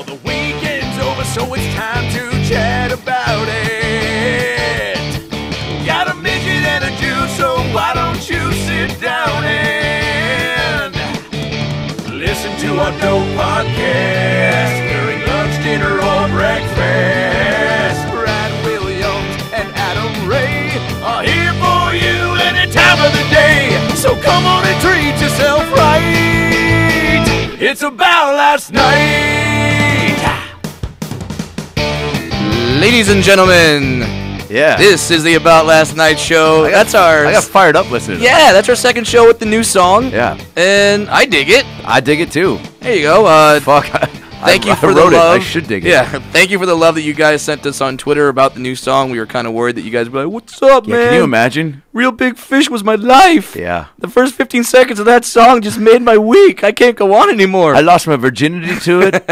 Well, the weekend's over, so it's time to chat about it. Got a midget and a Jew, so why don't you sit down and listen to our dope podcast during lunch, dinner, or breakfast. Brad Williams and Adam Ray are here for you any time of the day. So come on and treat yourself right. It's about last night. Ladies and gentlemen, Yeah. this is the About Last Night show. I got fired up listening to Yeah, that's our second show with the new song. Yeah. And I dig it. I dig it too. There you go. Fuck. Thank you for I the wrote love. it. I should dig it. Yeah, thank you for the love that you guys sent us on Twitter about the new song. We were kind of worried that you guys would be like, what's up, Yeah, man? can you imagine? Real Big Fish was my life. Yeah. The first 15 seconds of that song just made my week. I can't go on anymore. I lost my virginity to it.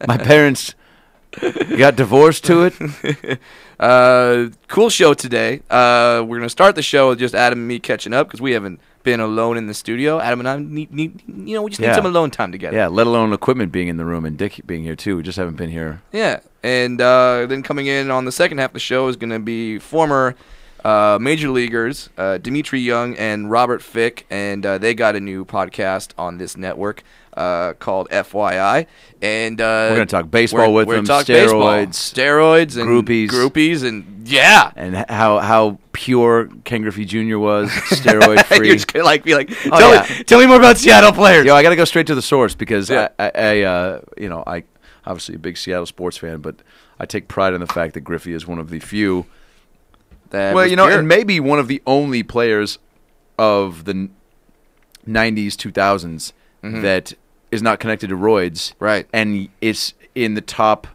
My parents got divorced to it. Cool show today. We're going to start the show with just Adam and me catching up because we haven't been alone in the studio. Adam and I need we just need some alone time together. Yeah, let alone equipment being in the room and Dick being here too. We just haven't been here. Yeah, and then coming in on the second half of the show is going to be former major leaguers, Dimitri Young and Robert Fick, and they got a new podcast on this network called FYI. And We're going to talk baseball with them, steroids, and groupies, and yeah, and how pure Ken Griffey Jr. was, steroid free. You're just gonna be like, tell me more about Seattle players. Yo, I got to go straight to the source because Yeah. I obviously a big Seattle sports fan, but I take pride in the fact that Griffey is one of the few. And maybe one of the only players of the 90s, 2000s that is not connected to roids. Right. And it's in the top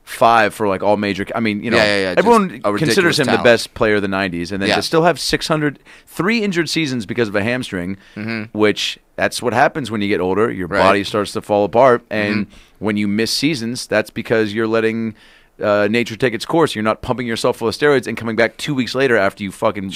5 for like all major. I mean, everyone considers him the best player of the 90s. And then to still have 3 injured seasons because of a hamstring, which that's what happens when you get older. Your body starts to fall apart. And when you miss seasons, that's because you're letting nature take its course. You're not pumping yourself full of steroids and coming back 2 weeks later after you fucking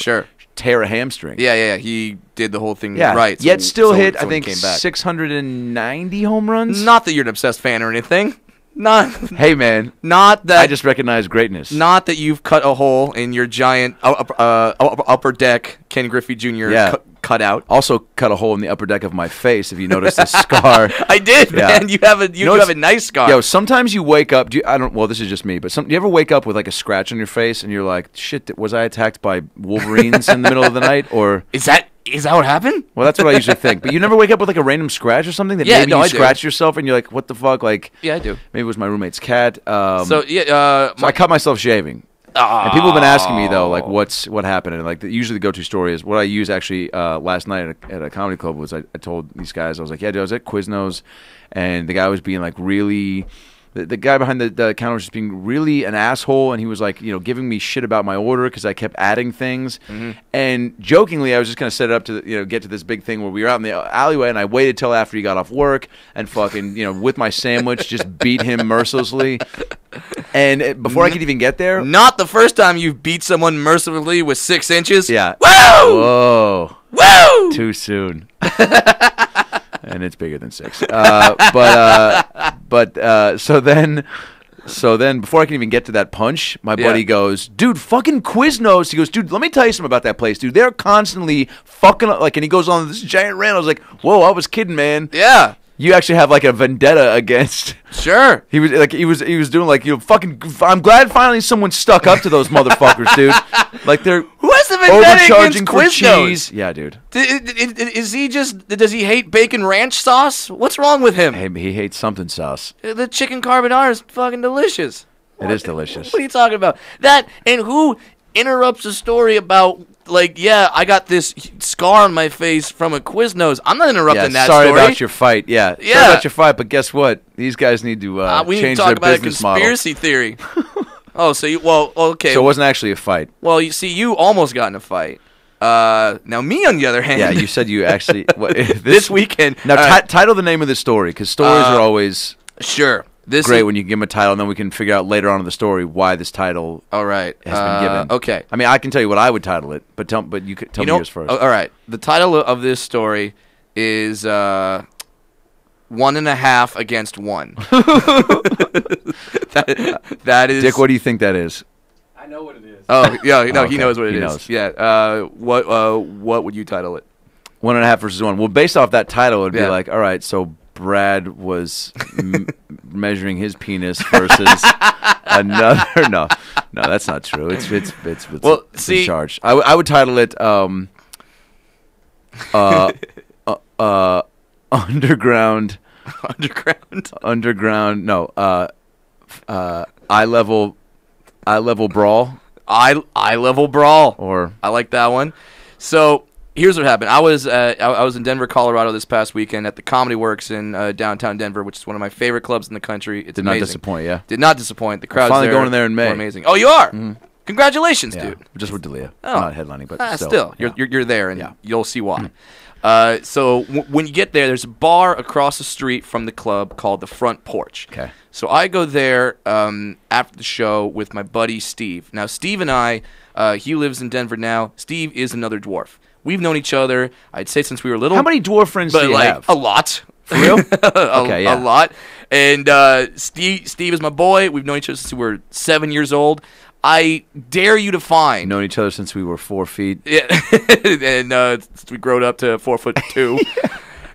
tear a hamstring. Yeah. He did the whole thing right. So, Yet still hit, I he think, came back. 690 home runs. Not that you're an obsessed fan or anything. Not. Hey, man. Not that. I just recognize greatness. Not that you've cut a hole in your giant upper deck Ken Griffey Jr. Cut out. Also cut a hole in the upper deck of my face. If you notice the scar. I did, man. You have a nice scar. Yo, sometimes you wake up. Well, this is just me, but do you ever wake up with like a scratch on your face and you're like, shit, was I attacked by Wolverines in the middle of the night? Or is that what happened? Well, that's what I usually think. But you never wake up with like a random scratch or something that maybe you scratch yourself and you're like, what the fuck? Like, yeah, I do. Maybe it was my roommate's cat. So I cut myself shaving. And people have been asking me though, like, what happened? And like, usually the go-to story is what I used actually last night at a comedy club was I told these guys, I was like, yeah, dude, I was at Quiznos, and the guy was being like really. The guy behind the counter was just being really an asshole, and he was like, giving me shit about my order because I kept adding things. And jokingly, I was just gonna set it up to get to this big thing where we were out in the alleyway, and I waited till after he got off work and fucking with my sandwich just beat him mercilessly. And before I could even get there, not the first time you've beat someone mercilessly with 6 inches. Yeah. Whoa! Whoa! Too soon. And it's bigger than 6. So then before I can even get to that punch, my buddy goes, dude, fucking Quiznos. He goes, dude, let me tell you something about that place, dude. They're constantly fucking up. Like, and he goes on this giant rant. I was like, whoa, I was kidding, man. Yeah. You actually have like a vendetta against. Sure. He was doing like fucking. I'm glad finally someone stuck up to those motherfuckers, dude. Like they're who has the vendetta overcharging against for Quiznos? cheese. Yeah, dude. Does he hate bacon ranch sauce? What's wrong with him? Hey, he hates something sauce. The chicken carbonara is fucking delicious. It is delicious. What are you talking about? That and who interrupts a story about like, I got this scar on my face from a Quiznos. I'm not interrupting that story. Sorry about your fight. Yeah. Sorry about your fight, but guess what? These guys need to change their business model. We need to talk about a conspiracy theory. Okay. So it wasn't actually a fight. Well, you see, you almost got in a fight. Now me, on the other hand. Yeah, you said you actually this weekend. Now title the name of the story, because stories are always great when you give them a title, and then we can figure out later on in the story why this title has been given. Okay. I mean, I can tell you what I would title it, but you could tell me yours first. All right. The title of this story is 1.5 against 1. that is. Dick, what do you think that is? I know what it is. Oh yeah, no, Okay. he knows what it He is. knows. Yeah. What would you title it? 1.5 versus 1. Well, based off that title, it'd be Yeah. like, all right, so Brad was measuring his penis versus another. No, that's not true. It's Well, it's see- in charge. I would title it underground. Underground. No, eye level brawl, Eye level brawl. or I like that one. So here's what happened. I was in Denver, Colorado this past weekend at the Comedy Works in downtown Denver, which is one of my favorite clubs in the country. It's did not amazing. disappoint. Yeah, Did not disappoint. The crowd's finally there going there in May. were amazing. Oh, you are. Congratulations, yeah. dude. Just with D'Elia. Oh. Not headlining, but Still, yeah. you're there, and Yeah. you'll see why. So when you get there, there's a bar across the street from the club called the Front Porch. Okay. So I go there after the show with my buddy Steve. Now, Steve and I, he lives in Denver now. Steve is another dwarf. We've known each other, I'd say, since we were little. How many dwarf friends But do you like have? a lot. For real? a, Okay, yeah. a lot. And Steve is my boy. We've known each other since we were 7 years old. I dare you to find. Known each other since we were 4 feet. Yeah, and we growed up to 4'2".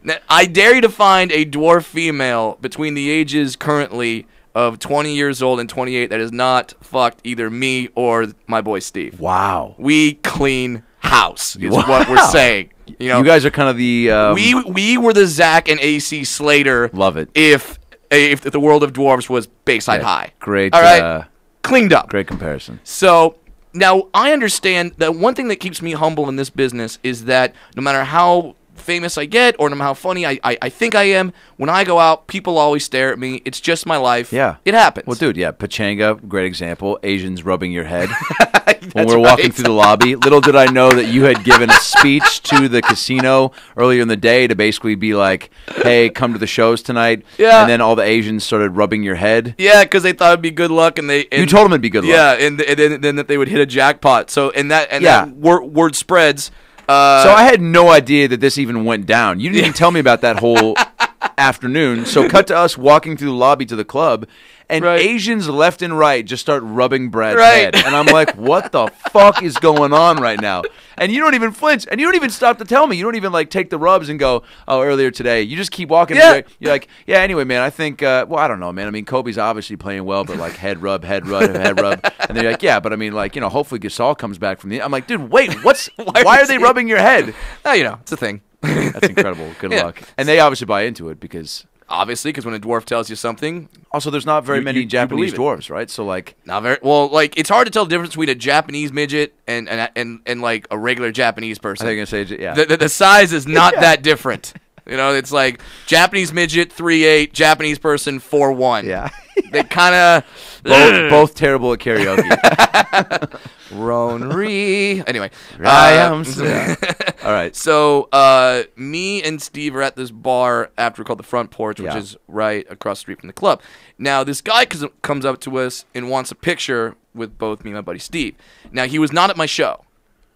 Now, I dare you to find a dwarf female between the ages currently of 20 years old and 28 that has not fucked either me or my boy Steve. Wow. We clean house is Wow. what we're saying. You know, You guys are kind of the. we were the Zach and AC Slater. Love it. If the world of dwarves was Bayside High. Great. All right. Cleaned up. Great comparison. So now I understand that one thing that keeps me humble in this business is that no matter how famous I get or no matter how funny I think I am, when I go out, people always stare at me. It's just my life. Yeah. It happens. Well, dude, yeah, Pachanga, great example. Asians rubbing your head when That's we're walking right. through the lobby. Little did I know that you had given a speech to the casino earlier in the day to basically be like, hey, come to the shows tonight. Yeah. And then all the Asians started rubbing your head. Yeah, because they thought it'd be good luck, and You told them it'd be good luck. Yeah, and then that they would hit a jackpot. So Yeah. that word spreads. So I had no idea that this even went down. You didn't even tell me about that whole afternoon. So cut to us walking through the lobby to the club, and Right. Asians left and right just start rubbing Brad's Right. head. And I'm like, what the fuck is going on right now? And you don't even flinch. And you don't even stop to tell me. You don't even like take the rubs and go, oh, earlier today. You just keep walking. Yeah. You're like, yeah, anyway, man, I think, well, I don't know, man. I mean, Kobe's obviously playing well, but like head rub, head rub, head rub. And they're like, yeah, but I mean, like, hopefully Gasol comes back from the. I'm like, dude, wait, why are they rubbing your head? Oh, it's a thing. That's incredible. Good Yeah. luck. And they obviously buy into it because Obviously, because when a dwarf tells you something, also there's not very You- many you Japanese believe it. dwarves, right? So like, not very well. Like it's hard to tell the difference between a Japanese midget and like a regular Japanese I person. think I'm gonna say, yeah. The size is not that different. It's like Japanese midget 3'8", Japanese person 4'1". yeah. They kind of both terrible at karaoke. Ronry. Anyway, I am. Yeah. All right. So me and Steve are at this bar after called the Front Porch, which Yeah. is right across the street from the club. Now this guy comes up to us and wants a picture with both me and my buddy Steve. Now he was not at my show,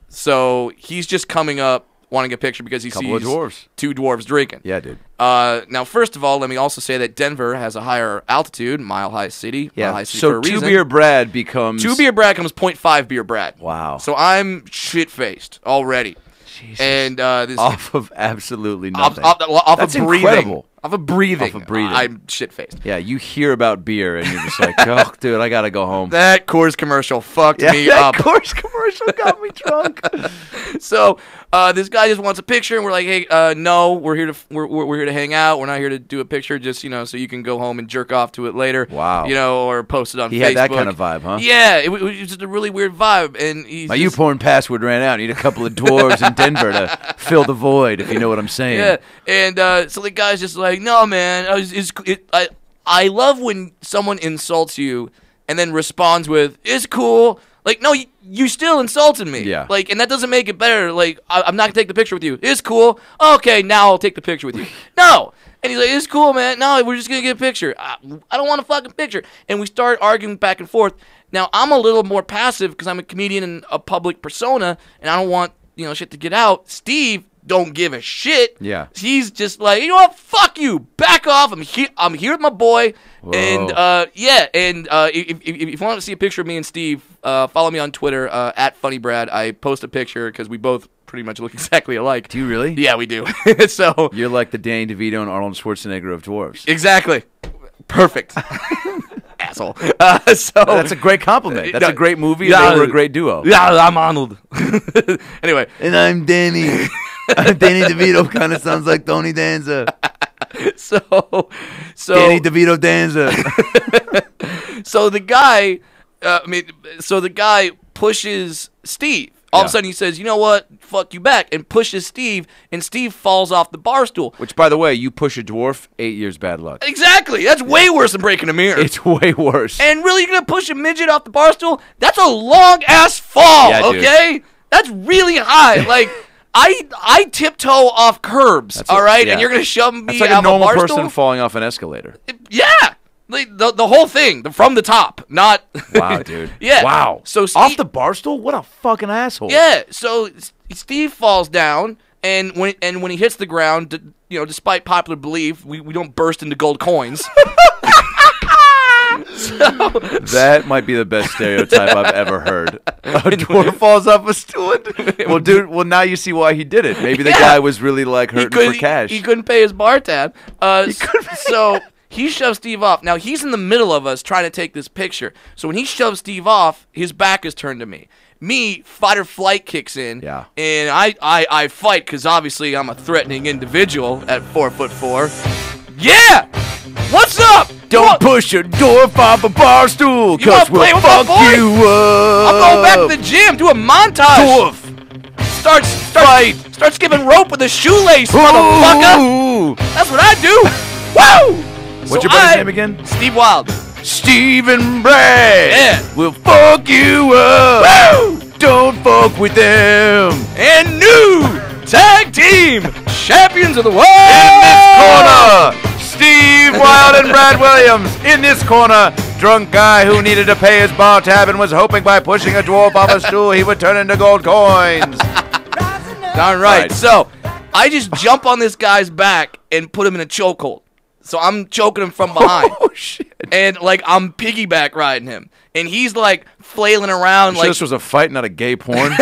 so he's just coming up wanting a picture because he Couple of sees dwarves. two dwarves drinking. Yeah, dude. Now, first of all, let me also say that Denver has a higher altitude, mile high city. Mile high city for So a two reason. beer Brad becomes 2 beer Brad comes 0.5 beer Brad. Wow. So I'm shit faced already. Jesus. And this off of absolutely off, nothing. off That's of breathing. incredible. Off of breathing. Off of breathing. I'm shit faced. Yeah, you hear about beer and you're just like, oh, dude, I gotta go home. That Coors commercial fucked yeah, me that up. Coors commercial got me drunk. So this guy just wants a picture, and we're like, hey, no, we're here to hang out. We're not here to do a picture, just so you can go home and jerk off to it later. Wow. Or post it on He Facebook. had that kind of vibe, huh? Yeah, it was just a really weird vibe, and he's My just, YouPorn password ran out. I need a couple of dwarves in Denver to fill the void, if you know what I'm saying. yeah, and so the guy's just like, no, man, I love when someone insults you and then responds with, "It's cool." Like, no, you still insulted me. Yeah. Like, and that doesn't make it better. Like, I'm not gonna take the picture with you. It's cool. Okay, now I'll take the picture with you. No. And he's like, it's cool, man. No, we're just gonna get a picture. I don't want a fucking picture. And we start arguing back and forth. Now, I'm a little more passive because I'm a comedian and a public persona, and I don't want shit to get out. Steve don't give a shit. Yeah. He's just like, you know what? Fuck you. Back off. I'm here with my boy. Whoa. And if you want to see a picture of me and Steve, follow me on Twitter at FunnyBrad. I post a picture because we both pretty much look exactly alike. Do you really? Yeah, we do. So you're like the Danny DeVito and Arnold Schwarzenegger of dwarves. Exactly. Perfect. Asshole. So that's a great compliment. That's a great movie. Yeah, they were a great duo. Yeah, I'm Arnold. Anyway. And I'm Danny. Danny DeVito kind of sounds like Tony Danza. So Danny DeVito Danza. So the guy pushes Steve. All of a sudden he says, you know what, fuck you back, and pushes Steve, and Steve falls off the bar stool. Which, by the way, you push a dwarf, 8 years bad luck. Exactly. That's way worse than breaking a mirror. It's way worse. And really, you're going to push a midget off the bar stool? That's a long-ass fall, okay? Dude. That's really high. Like, I tiptoe off curbs, all right? Yeah. And you're going to shove me That's like out a normal of a bar person stool? falling off an escalator. Yeah. Like, the whole thing, from the top, not... Wow, dude. Yeah. Wow. So off the bar stool? What a fucking asshole. Yeah. So Steve falls down, and when he hits the ground, despite popular belief, we don't burst into gold coins. That might be the best stereotype I've ever heard. A dwarf falls off a stool. Well, dude. Well, now you see why he did it. Maybe the guy was really like hurting for cash. He couldn't pay his bar tab. So he shoves Steve off. Now he's in the middle of us trying to take this picture. So when he shoves Steve off, his back is turned to me. Fight or flight kicks in. Yeah. And I fight because obviously I'm a threatening individual at 4'4". Yeah. What's up? Don't push a dwarf off a bar stool, cause we'll fuck you up. I'm going back to the gym, do a montage. Dwarf. Starts giving rope with a shoelace, motherfucker. That's what I do. Woo! What's your buddy's name again? Steve Wild. Steve and Brad. Yeah. We'll fuck you up. Woo! Don't fuck with them. And new tag team champions of the world. In this corner, Steve Wild and Brad Williams. In this corner, drunk guy who needed to pay his bar tab and was hoping by pushing a dwarf off a stool he would turn into gold coins. Darn right. So I just jump on this guy's back and put him in a chokehold. So I'm choking him from behind. Oh, shit. And, like, I'm piggyback riding him. And he's, like, flailing around. Like, this was a fight, not a gay porn.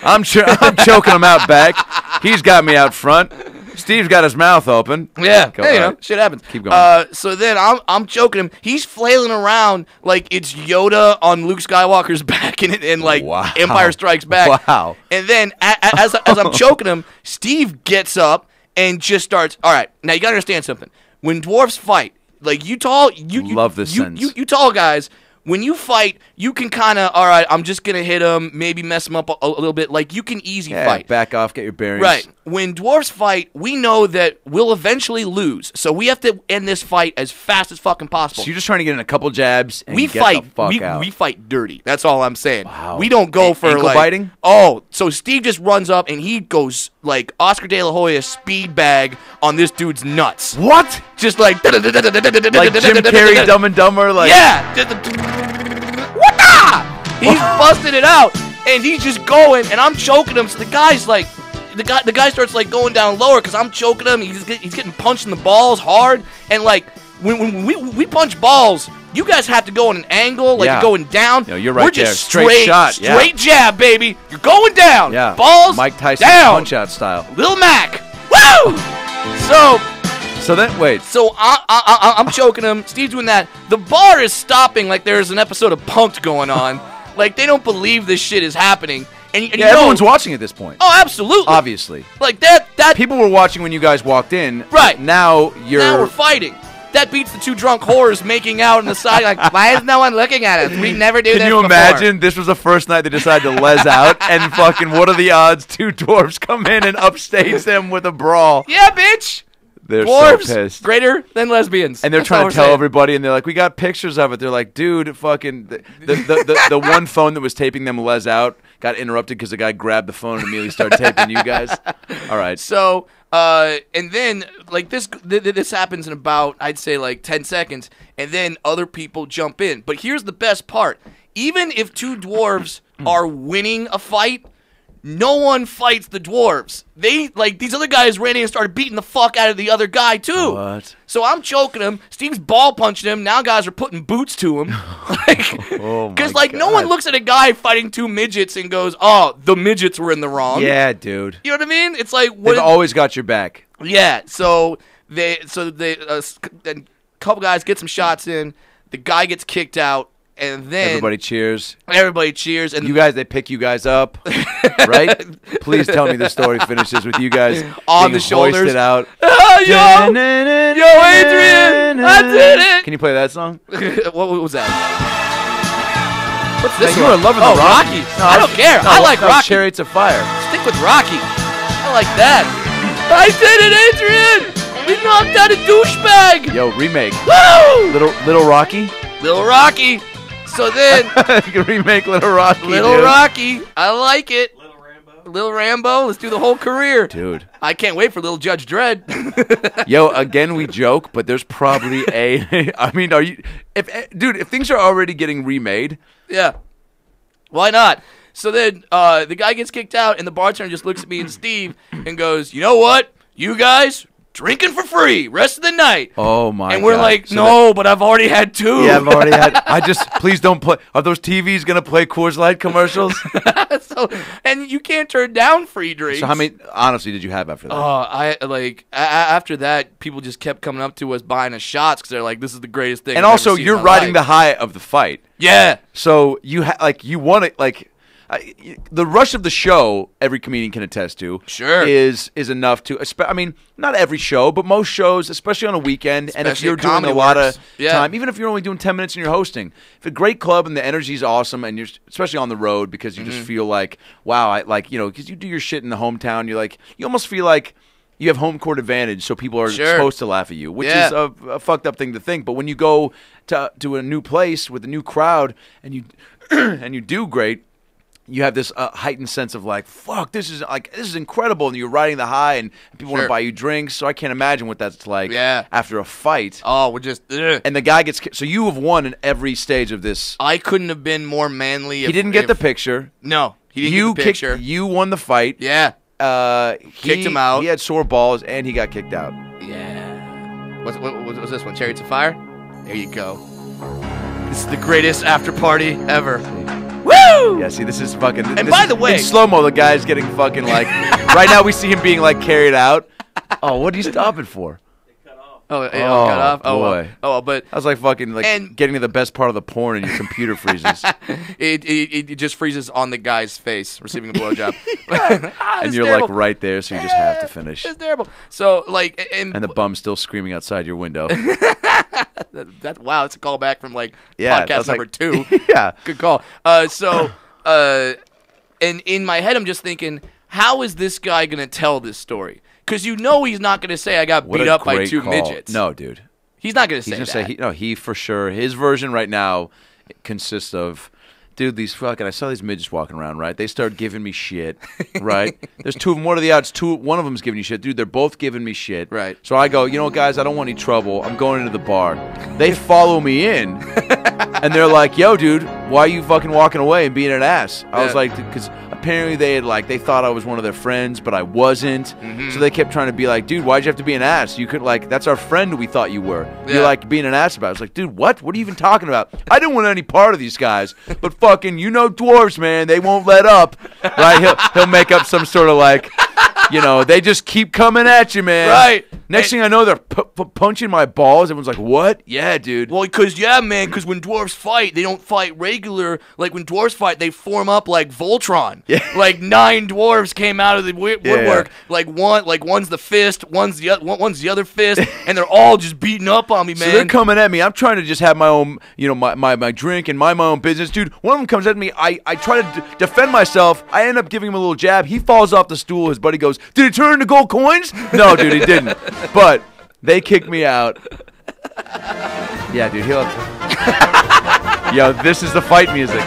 I'm choking him out back. He's got me out front. Steve's got his mouth open. Yeah. Hey, shit happens. Keep going. So then I'm choking him. He's flailing around like it's Yoda on Luke Skywalker's back and like, wow. Empire Strikes Back. Wow. And then as I'm choking him, Steve gets up and just starts, all right, now you got to understand something. When dwarfs fight, like you love this sentence. You tall guys, when you fight, you can kind of, all right, I'm just going to hit him, maybe mess him up a little bit. Like, you can easy fight. Back off, get your bearings. Right. When dwarves fight, we know that we'll eventually lose. So we have to end this fight as fast as fucking possible. So you're just trying to get in a couple jabs and get the fuck out. We fight dirty. That's all I'm saying. Wow. We don't go for, ankle like... biting? Oh, so Steve just runs up and he goes, like, Oscar De La Hoya speed bag on this dude's nuts. What? Just like... Like Jim Carrey, Dumb and Dumber? Like... Yeah! He's busting it out, and he's just going, and I'm choking him. So the guy's like, the guy starts like going down lower because I'm choking him. He's getting punched in the balls hard, and like when we punch balls, you guys have to go in an angle, like you're going down. No, you're right. We're just there. Straight shot, straight jab, baby. You're going down. Yeah, balls. Mike Tyson down. punch out style. Lil Mac. Woo! So then, wait. So I'm choking him. Steve's doing that. The bar is stopping like there's an episode of Punk'd going on. Like, they don't believe this shit is happening. And you know, everyone's watching at this point. Oh, absolutely. Obviously. Like, that... People were watching when you guys walked in. Right. Now we're fighting. That beats the two drunk whores making out on the side. Like, why is no one looking at us? We never do this before. Can you imagine? This was the first night they decided to les out, and fucking what are the odds two dwarves come in and upstage them with a brawl? Yeah, bitch. They're Dwarves, so pissed. Greater than lesbians. And they're trying to tell everybody, and they're like, we got pictures of it. They're like, dude, fucking... The one phone that was taping them les out got interrupted because the guy grabbed the phone and immediately started taping you guys. All right. So, and then, like, this happens in about, I'd say, like, 10 seconds, and then other people jump in. But here's the best part. Even if two dwarves are winning a fight, no one fights the dwarves. These other guys ran in and started beating the fuck out of the other guy, too. What? So I'm choking him. Steve's ball punching him. Now guys are putting boots to him. Because, no one looks at a guy fighting 2 midgets and goes, oh, the midgets were in the wrong. Yeah, dude. You know what I mean? It's like... They've always got your back. Yeah, so a couple guys get some shots in. The guy gets kicked out. And then everybody cheers. And you guys, they pick you guys up, right? Please tell me the story finishes with you guys on the shoulders. Hoisted out. Yo, Adrian, I did it. Can you play that song? What was that? What's this? You were loving the Rocky. No, I don't care. I like Rocky. Chariots of Fire. Stick with Rocky. I like that. I did it, Adrian. We knocked out a douchebag. Yo, remake. Woo! Little Rocky. Little Rocky. So then, you can remake Little Rocky. Little Rocky, I like it. Little Rambo, let's do the whole career, dude. I can't wait for Little Judge Dredd. Yo, again we joke, but there's probably I mean, if things are already getting remade, yeah, why not? So then the guy gets kicked out, and the bartender just looks at me and Steve and goes, "You know what, you guys." Drinking for free, rest of the night. Oh my! And we're God. like, no, but I've already had 2. Yeah, I've already had. Please don't play. Are those TVs gonna play Coors Light commercials? And you can't turn down free drinks. So how many? Honestly, did you have after that? After that, people just kept coming up to us buying us shots because they're like, this is the greatest thing. And also, you're riding the high of the fight. Yeah. So you you want it the rush of the show, every comedian can attest to, sure, is enough to. I mean, not every show, but most shows, especially on a weekend, especially and if you're doing a lot of time, even if you're only doing 10 minutes and you're hosting, if a great club and the energy's awesome, and you're especially on the road because you just feel like, wow, because you do your shit in the hometown, you're like, you almost feel like you have home court advantage, so people are supposed to laugh at you, which is a fucked up thing to think. But when you go to a new place with a new crowd and you and you do great, you have this heightened sense of like, fuck, this is incredible, and you're riding the high, and people want to buy you drinks. So I can't imagine what that's like after a fight. Oh, we're just and the guy gets so you have won in every stage of this. I couldn't have been more manly. He didn't get the picture. No, he didn't get the picture. You won the fight. Yeah. Kicked him out. He had sore balls, and he got kicked out. Yeah. What was this one? Chariots of Fire? There you go. This is the greatest after party ever. Woo! Yeah, see, this is fucking... And by the way... In slow-mo, the guy's getting fucking, like... right now, we see him being, like, carried out. Oh, what are you stopping for? Oh, cut off? Boy. But... I was, like, fucking, like, getting to the best part of the porn, and your computer freezes. It just freezes on the guy's face, receiving a blowjob. And you're, terrible. like, right there, so you just have to finish. It's terrible. So, like... And the bum's still screaming outside your window. Wow, it's a callback from like podcast number 2. Yeah, good call. And in my head, I'm just thinking, how is this guy gonna tell this story? Because he's not gonna say I got beat up by 2 midgets. No, dude, he's not gonna say that. He's gonna say he for sure. His version right now consists of. Dude, I saw these midgets walking around, right? They start giving me shit, right? There's 2 of them. What are the odds? One of them's giving you shit. Dude, they're both giving me shit. Right. So I go, you know what, guys? I don't want any trouble. I'm going into the bar. They follow me in, and they're like, yo, dude, why are you fucking walking away and being an ass? I was like, because apparently they thought I was one of their friends, but I wasn't. So they kept trying to be like, dude, why'd you have to be an ass? You could, like, that's our friend we thought you were. You're, like, being an ass about it. I was like, dude, what? What are you even talking about? I didn't want any part of these guys, but fucking, dwarves, man, they won't let up, right? He'll make up some sort of like, they just keep coming at you, man. Right. Next thing I know, they're punching my balls. Everyone's like, what? Yeah, dude. Well, because when dwarves fight, they don't fight regular. Like, when dwarves fight, they form up like Voltron. Yeah. Like, 9 dwarves came out of the woodwork. Yeah. Like, one's the fist, one's the other fist, and they're all just beating up on me, man. So they're coming at me. I'm trying to just have my own, my drink and my own business. Dude, one of them comes at me. I try to defend myself. I end up giving him a little jab. He falls off the stool. His buddy goes, did he turn into gold coins? No, dude, he didn't. But they kicked me out. Yeah, dude, Yo, this is the fight music.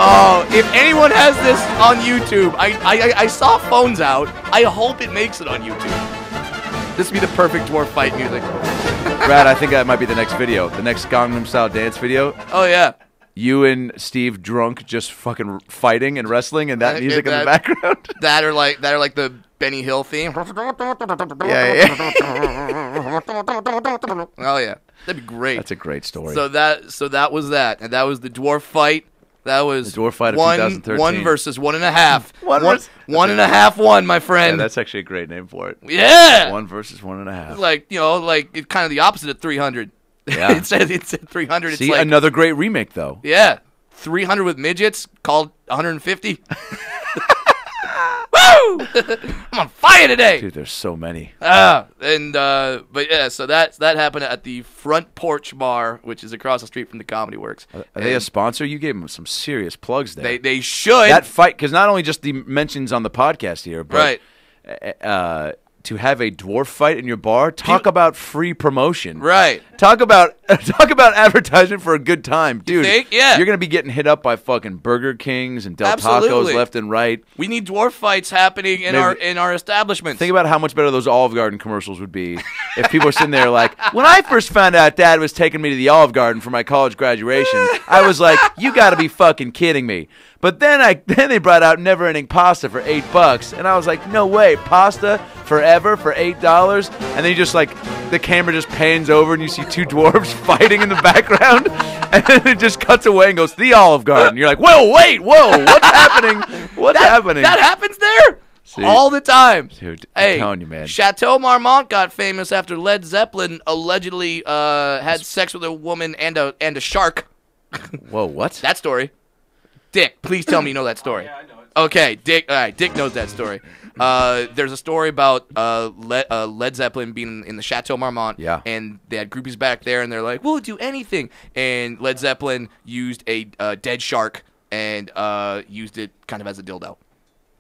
Oh, if anyone has this on YouTube, I saw phones out. I hope it makes it on YouTube. This would be the perfect dwarf fight music. Brad, I think that might be the next video. The next Gangnam Style dance video. Oh, yeah. you and Steve drunk, just fucking fighting and wrestling, and that music in the background. That are like the Benny Hill theme. Yeah. Oh yeah, that'd be great. That's a great story. So that was that, and that was the dwarf fight. That was the dwarf fight of 2013. 1 versus 1.5. One and a half, my friend. Yeah, that's actually a great name for it. Yeah. 1 versus 1.5. Like it's kind of the opposite of 300. Yeah. it said 300. See, it's like another great remake though. Yeah, 300 with midgets called 150. Woo! I'm on fire today. Dude, there's so many. But yeah, so that happened at the Front Porch Bar, which is across the street from the Comedy Works. Are they a sponsor? You gave them some serious plugs there. They should. That fight, because not only just the mentions on the podcast here, but right. To have a dwarf fight in your bar, talk about free promotion. Right. Talk about advertising for a good time, dude. You think? Yeah. You're gonna be getting hit up by fucking Burger Kings and Del Absolutely. Tacos left and right. We need dwarf fights happening in our establishments. Think about how much better those Olive Garden commercials would be if people were sitting there like, when I first found out Dad was taking me to the Olive Garden for my college graduation, I was like, you got to be fucking kidding me. But then they brought out never-ending pasta for $8, and I was like, no way, pasta forever for $8? And then you just like, the camera just pans over and you see two dwarves fighting in the background, and then it just cuts away and goes, the Olive Garden. You're like, whoa, wait, whoa, what's happening? What's happening? That happens there? See? All the time. Dude, hey, I'm telling you, man. Chateau Marmont got famous after Led Zeppelin allegedly had sex with a woman and a shark. Whoa, what? That story. Dick, please tell me you know that story. Yeah, I know it. Okay, Dick. All right, Dick knows that story. There's a story about Led Zeppelin being in the Chateau Marmont. Yeah. And they had groupies back there, and they're like, "We'll do anything." And Led Zeppelin used a dead shark and used it kind of as a dildo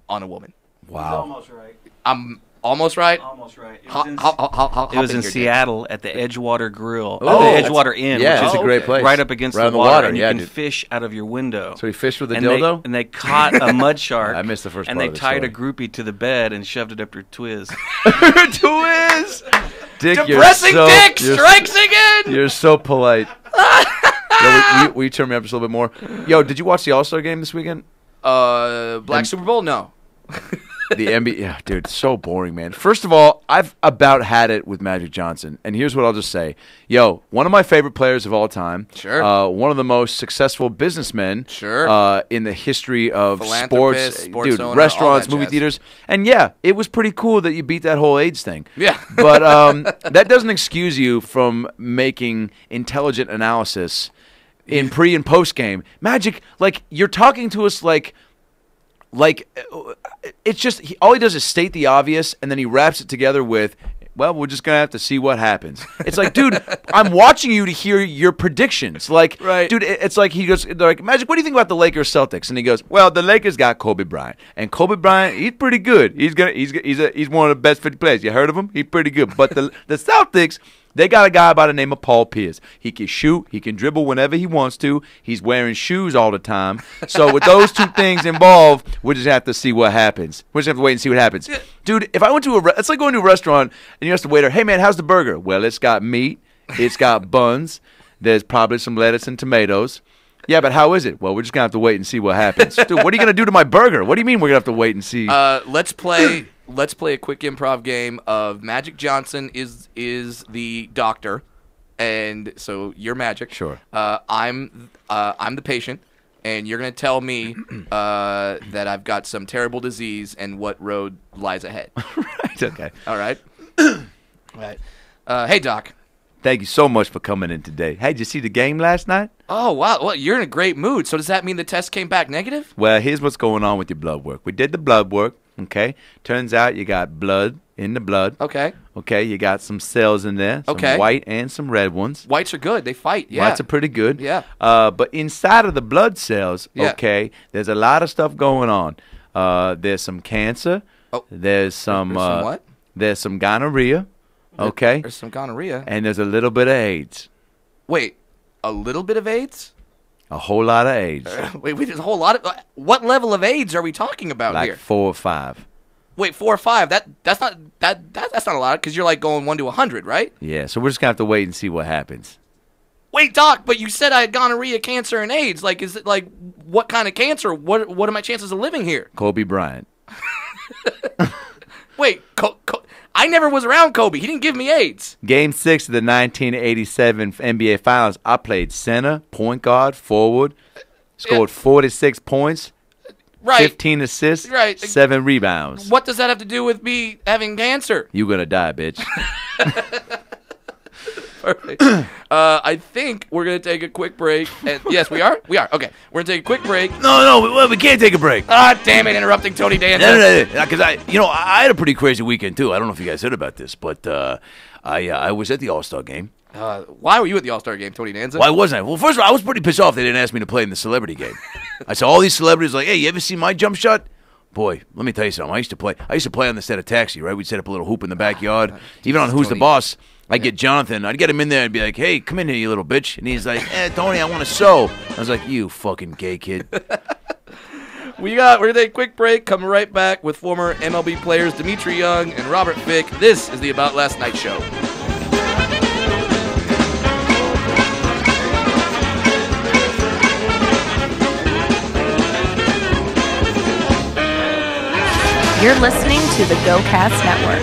on a woman. He's Wow. almost right. I'm almost right. Almost right. It How was in big your dick? Seattle at the Edgewater Grill. Oh, At the Edgewater Inn, Yeah, which it's is a great place. right up against Right on the water, and you yeah, can dude. fish out of your window. So he fished with a and dildo? and they caught a mud shark. I missed the first and part they of the tied story. a groupie to the bed and shoved it up her twiz. Twiz! Dick, Depressing Dick you're strikes again. You're so polite. Yo, will you turn me up just a little bit more? Yo, did you watch the All-Star game this weekend? Black Super Bowl? No. The NBA, yeah, dude, so boring, man. First of all, I've about had it with Magic Johnson, and here's what I'll just say. Yo, one of my favorite players of all time. Sure. One of the most successful businessmen. Sure. In the history of Philanthropist, sports dude, owner, all restaurants, that movie jazz. theaters, and yeah, it was pretty cool that you beat that whole AIDS thing. Yeah. But that doesn't excuse you from making intelligent analysis in pre and post game. Magic, like you're talking to us like it's just all he does is state the obvious, and then he wraps it together with, well, we're just gonna have to see what happens. It's like, dude, I'm watching you to hear your predictions. Like, right. Dude, it's like he goes, they're like, Magic, what do you think about the Lakers Celtics? And he goes, well, the Lakers got Kobe Bryant, and Kobe Bryant, he's pretty good. He's one of the best 50 players. You heard of him? He's pretty good. But the Celtics, they got a guy by the name of Paul Pierce. He can shoot. He can dribble whenever he wants to. He's wearing shoes all the time. So with those two things involved, we just have to see what happens. We just have to wait and see what happens. Dude, if I went to it's like going to a restaurant and you ask the waiter, hey, man, how's the burger? Well, it's got meat. It's got buns. There's probably some lettuce and tomatoes. Yeah, but how is it? Well, we're just going to have to wait and see what happens. Dude, what are you going to do to my burger? What do you mean we're going to have to wait and see? Let's play a quick improv game of Magic Johnson is the doctor, and so you're Magic. Sure. I'm the patient, and you're gonna tell me that I've got some terrible disease and what road lies ahead. Right, okay. All right. All right. Hey, Doc. Thank you so much for coming in today. Hey, did you see the game last night? Oh, wow. Well, you're in a great mood. So does that mean the test came back negative? Well, here's what's going on with your blood work. We did the blood work, okay? Turns out you got blood in the blood. Okay. Okay, you got some cells in there, some Okay. white and some red ones. Whites are good. They fight. Yeah. Whites are pretty good. Yeah. But inside of the blood cells, Yeah. okay, there's a lot of stuff going on. There's some cancer. Oh. There's some, There's some what? There's some gonorrhea, okay? There's some gonorrhea. And there's a little bit of AIDS. Wait, a little bit of AIDS? A whole lot of AIDS. Wait, there's a whole lot of. What level of AIDS are we talking about Like here? 4 or 5. Wait, 4 or 5. That's not that's not a lot because you're like going 1 to 100, right? Yeah, so we're just going to have to wait and see what happens. Wait, Doc, but you said I had gonorrhea, cancer, and AIDS. Like, is it like what kind of cancer? What are my chances of living here? Kobe Bryant. Wait, I never was around Kobe. He didn't give me AIDS. Game 6 of the 1987 NBA Finals, I played center, point guard, forward, scored 46 points, Right. 15 assists, Right. 7 rebounds. What does that have to do with me having cancer? You gonna die, bitch. Perfect. I think we're going to take a quick break. And yes, we are? We are. Okay. We're going to take a quick break. No, we can't take a break. Ah, damn it, interrupting Tony Danza. No, because I had a pretty crazy weekend too. I don't know if you guys heard about this, but I was at the All-Star game. Why were you at the All-Star game, Tony Danza? Why wasn't I? Well, first of all, I was pretty pissed off they didn't ask me to play in the celebrity game. I saw all these celebrities like, hey, you ever see my jump shot? Boy, let me tell you something. I used to play on the set of Taxi, right? We'd set up a little hoop in the backyard. Even on Who's the Boss, I'd get Jonathan. I'd get him in there and be like, hey, come in here, you little bitch. And he's like, Tony, I want to sew. I was like, you fucking gay kid. We're going to take a quick break. Coming right back with former MLB players Dimitri Young and Robert Fick. This is the About Last Night Show. You're listening to the GoCast Network.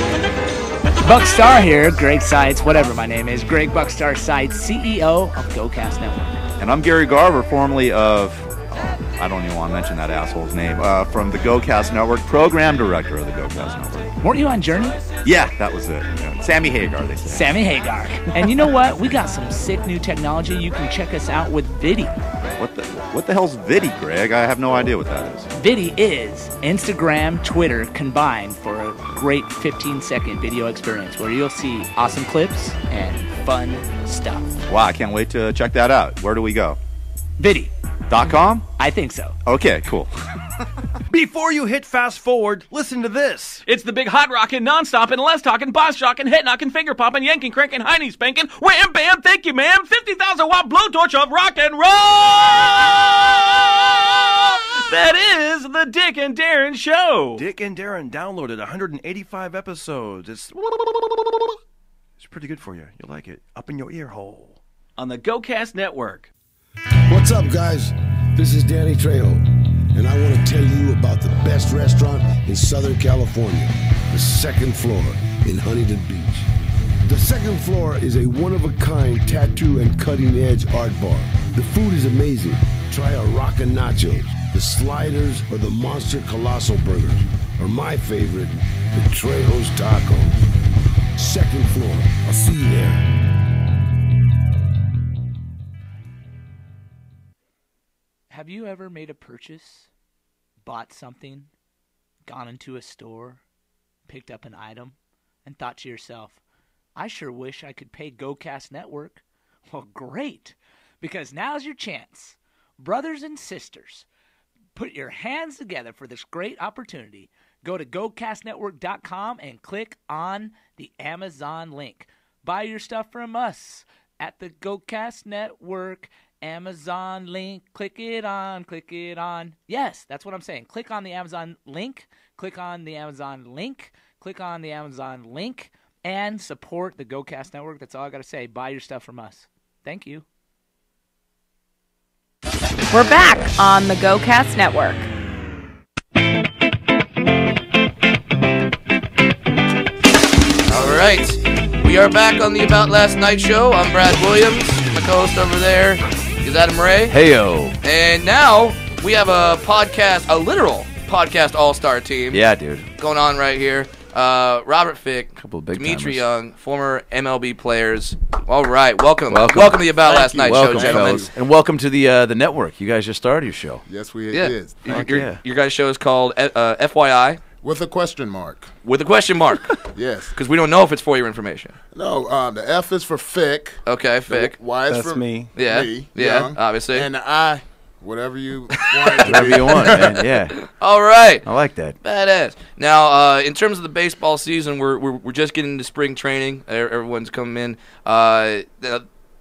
Buckstar here, Greg Sides, whatever my name is, Greg Buckstar Sides, CEO of GoCast Network. And I'm Gary Garver, formerly of, I don't even want to mention that asshole's name, from the GoCast Network, program director of the GoCast Network. Weren't you on Journey? Yeah, that was it. Yeah. Sammy Hagar, they say. Sammy Hagar. And you know what? We got some sick new technology. You can check us out with Vidi. What the hell's Vidi, Greg? I have no idea what that is. Vidi is Instagram, Twitter combined for a great 15-second video experience where you'll see awesome clips and fun stuff. Wow, I can't wait to check that out. Where do we go? Vidi.com? I think so. Okay, cool. Before you hit fast forward, listen to this. It's the big hot rockin', non-stop and less talking, boss jockin', head knocking, finger popping, yanking, cranking, hiney spanking, wham bam, thank you ma'am, 50,000 watt blowtorch of rock and roll! That is the Dick and Darren Show. Dick and Darren downloaded 185 episodes. It's pretty good for you. You'll like it. Up in your ear hole. On the GoCast Network. What's up, guys? This is Danny Trejo, and I want to tell you about the best restaurant in Southern California, the Second Floor in Huntington Beach. The Second Floor is a one-of-a-kind tattoo and cutting-edge art bar. The food is amazing. Try our rockin' nachos, the sliders, or the monster colossal burgers, or my favorite, the Trejo's tacos. Second Floor. I'll see you there. Have you ever made a purchase, bought something, gone into a store, picked up an item, and thought to yourself, I sure wish I could pay GoCast Network? Well, great, because now's your chance. Brothers and sisters, put your hands together for this great opportunity. Go to GoCastNetwork.com and click on the Amazon link. Buy your stuff from us at the GoCast Network Amazon link. Click it on. Yes, that's what I'm saying. Click on the Amazon link. Click on the Amazon link. Click on the Amazon link and support the GoCast Network. That's all I got to say. Buy your stuff from us. Thank you. We're back on the GoCast Network. All right. We are back on the About Last Night Show. I'm Brad Williams. My co-host over there is Adam Ray. Heyo. And now we have a podcast, a literal podcast all-star team. Yeah, dude. Going on right here. Robert Fick, Couple of big Dimitri timers. Young, former MLB players. All right, welcome to the About Last Night Welcome, Show, gentlemen. fellas. And welcome to the network. You guys just started your show. Yes, we Yeah, did. your guys' show is called FYI With a question mark. with a question mark Yes. because we don't know if it's for your information. No, the F is for Fick. Okay, Fick. The Y is That's for me. Yeah, me, yeah, Young. obviously. And the I, whatever you want it to Whatever be. you want, man. Yeah. All right. I like that. Badass. Now, in terms of the baseball season, we're just getting into spring training. Everyone's coming in.